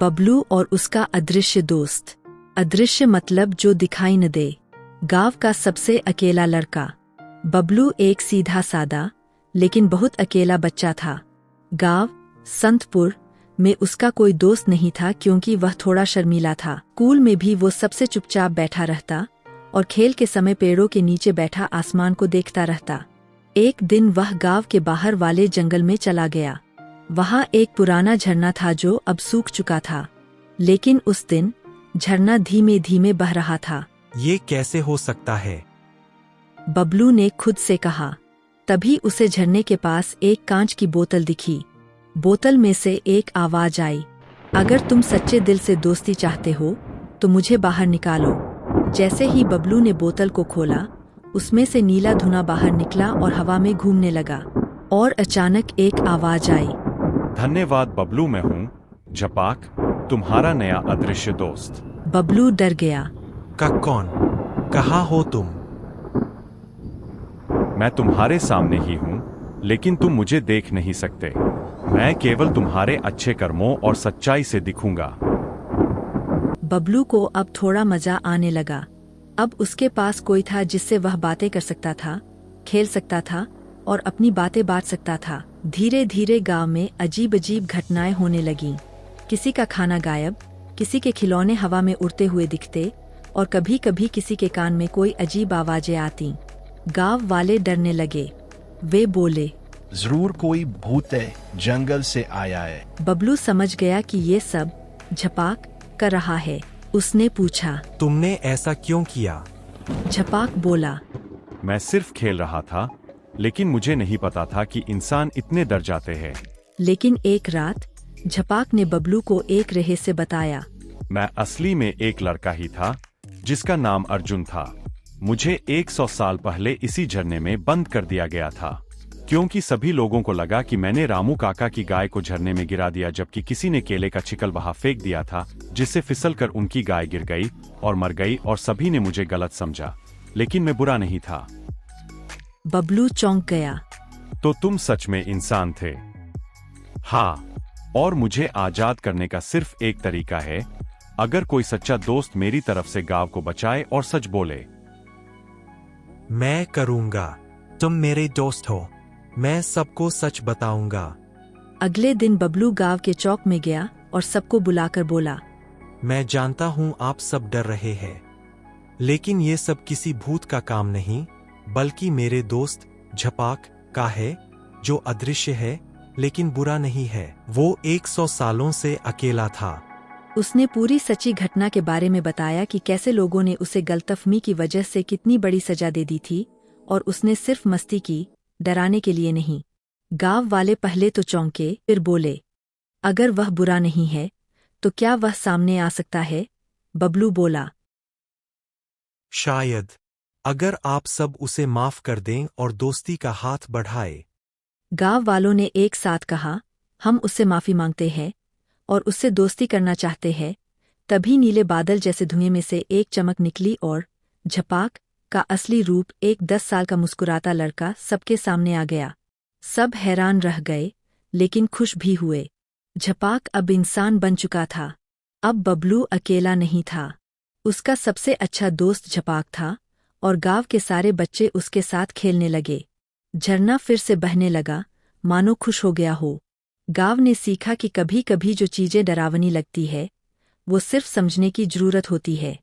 बबलू और उसका अदृश्य दोस्त। अदृश्य मतलब जो दिखाई न दे। गांव का सबसे अकेला लड़का। बबलू एक सीधा सादा लेकिन बहुत अकेला बच्चा था। गांव संतपुर में उसका कोई दोस्त नहीं था क्योंकि वह थोड़ा शर्मीला था। स्कूल में भी वो सबसे चुपचाप बैठा रहता और खेल के समय पेड़ों के नीचे बैठा आसमान को देखता रहता। एक दिन वह गांव के बाहर वाले जंगल में चला गया। वहां एक पुराना झरना था जो अब सूख चुका था, लेकिन उस दिन झरना धीमे धीमे बह रहा था। ये कैसे हो सकता है? बबलू ने खुद से कहा। तभी उसे झरने के पास एक कांच की बोतल दिखी। बोतल में से एक आवाज आई, अगर तुम सच्चे दिल से दोस्ती चाहते हो तो मुझे बाहर निकालो। जैसे ही बबलू ने बोतल को खोला, उसमें से नीला धुआं बाहर निकला और हवा में घूमने लगा। और अचानक एक आवाज आई, धन्यवाद बबलू, मैं हूँ झपाक, तुम्हारा नया अदृश्य दोस्त। बबलू डर गया। कौन? कहाँ हो तुम? मैं तुम्हारे सामने ही हूँ, लेकिन तुम मुझे देख नहीं सकते। मैं केवल तुम्हारे अच्छे कर्मों और सच्चाई से दिखूंगा। बबलू को अब थोड़ा मजा आने लगा। अब उसके पास कोई था जिससे वह बातें कर सकता था, खेल सकता था और अपनी बातें बांट सकता था। धीरे धीरे गांव में अजीब अजीब घटनाएं होने लगीं। किसी का खाना गायब, किसी के खिलौने हवा में उड़ते हुए दिखते और कभी कभी किसी के कान में कोई अजीब आवाजें आती। गांव वाले डरने लगे। वे बोले, जरूर कोई भूत है, जंगल से आया है। बबलू समझ गया कि ये सब झपाक कर रहा है। उसने पूछा, तुमने ऐसा क्यों किया? झपाक बोला, मैं सिर्फ खेल रहा था, लेकिन मुझे नहीं पता था कि इंसान इतने डर जाते हैं। लेकिन एक रात झपाक ने बबलू को एक रहस्य बताया। मैं असली में एक लड़का ही था जिसका नाम अर्जुन था। मुझे 100 साल पहले इसी झरने में बंद कर दिया गया था, क्योंकि सभी लोगों को लगा कि मैंने रामू काका की गाय को झरने में गिरा दिया, जबकि किसी ने केले का छिकल वहां फेंक दिया था, जिससे फिसलकर उनकी गाय गिर गई और मर गई, और सभी ने मुझे गलत समझा। लेकिन मैं बुरा नहीं था। बबलू चौंक गया। तो तुम सच में इंसान थे? हाँ, और मुझे आजाद करने का सिर्फ एक तरीका है, अगर कोई सच्चा दोस्त मेरी तरफ से गांव को बचाए और सच बोले। मैं करूंगा। तुम मेरे दोस्त हो, मैं सबको सच बताऊंगा। अगले दिन बबलू गांव के चौक में गया और सबको बुलाकर बोला, मैं जानता हूं आप सब डर रहे हैं, लेकिन ये सब किसी भूत का काम नहीं, बल्कि मेरे दोस्त झपाक का है, जो अदृश्य है लेकिन बुरा नहीं है। वो 100 सालों से अकेला था। उसने पूरी सच्ची घटना के बारे में बताया कि कैसे लोगों ने उसे गलतफहमी की वजह से कितनी बड़ी सजा दे दी थी, और उसने सिर्फ मस्ती की, डराने के लिए नहीं। गांव वाले पहले तो चौंके, फिर बोले, अगर वह बुरा नहीं है तो क्या वह सामने आ सकता है? बबलू बोला, शायद, अगर आप सब उसे माफ कर दें और दोस्ती का हाथ बढ़ाए। गांव वालों ने एक साथ कहा, हम उससे माफी मांगते हैं और उससे दोस्ती करना चाहते हैं। तभी नीले बादल जैसे धुएं में से एक चमक निकली और झपाक का असली रूप, एक 10 साल का मुस्कुराता लड़का, सबके सामने आ गया। सब हैरान रह गए, लेकिन खुश भी हुए। झपाक अब इंसान बन चुका था। अब बबलू अकेला नहीं था। उसका सबसे अच्छा दोस्त झपाक था और गांव के सारे बच्चे उसके साथ खेलने लगे। झरना फिर से बहने लगा, मानो खुश हो गया हो। गांव ने सीखा कि कभी कभी जो चीजें डरावनी लगती है, वो सिर्फ समझने की जरूरत होती है।